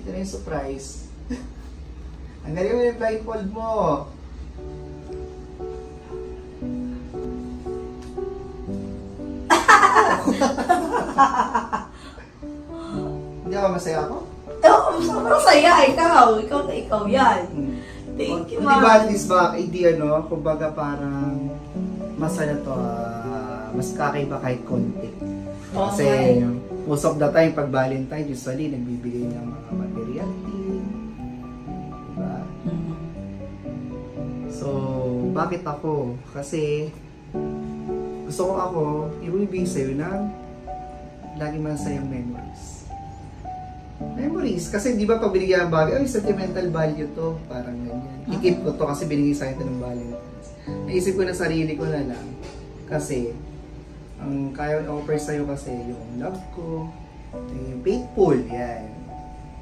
Ito na yung surprise. Ang galing mo yung blindfold mo. Hindi ako masaya ako? Oo, sobrang saya. Ikaw yan. Thank you, Ma. Di ba at least ba, hindi ano, kumbaga parang masaya to, mas kakaiba kahit konti. Kasi most of the time, pag Valentine, usually nagbibigay ng mga material thing. Diba? So, bakit ako? Kasi gusto ko ako, ibibigay sa'yo ng lagi masayang memories. Memories. Kasi di ba pag binigyan ng bagay, ay sentimental value to. Parang ganyan. I-keep ko to kasi binigay sa'yo ito ng Valentine's. Naisip ko na sarili ko na lang. Kasi, ang kaya offer sa'yo kasi yung love ko, yung faithful, yan.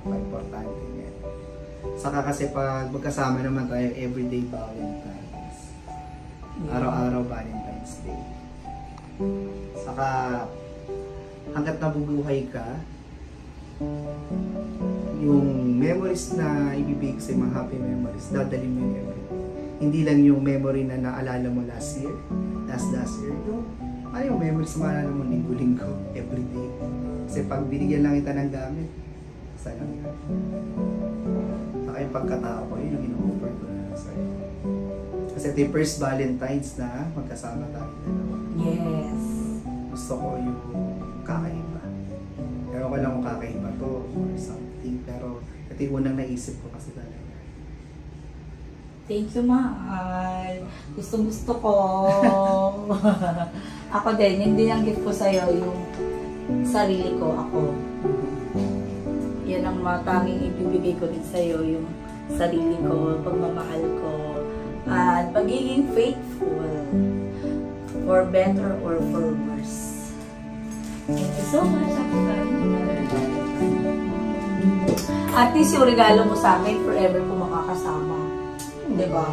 Importante yan. Saka kasi pag magkasama naman tayo, everyday Valentine's. Araw-araw Valentine's Day. Saka, hanggat nabubuhay ka, yung memories na ibibigay sa mga happy memories, dadalhin mo yung everyday. Hindi lang yung memory na naalala mo last year, last year, yung memories na maalala mo linggo-linggo, everyday. Kasi pag binigyan lang kita ng gamit, sana lang yan. Saka yung pagkatao ko, yun yung in-offer ko na sa'yo. Kasi ito yung first Valentine's na magkasama tayo dalawa. Yes. Gusto ko yung kakaiba. Pero ko lang kung kakaiba to or something. Pero ito yung unang naisip ko kasi talaga. Thank you, mahal. Gusto ko. Ako din, hindi ang gift ko sa'yo yung sarili ko, ako. Yan ang matanging ibibigay ko din sa'yo, yung sarili ko, pagmamahal ko, at pagiging faithful, for better or for worse. Thank you so much. At least yung regalo mo sa akin, forever ko makakasama. Diba?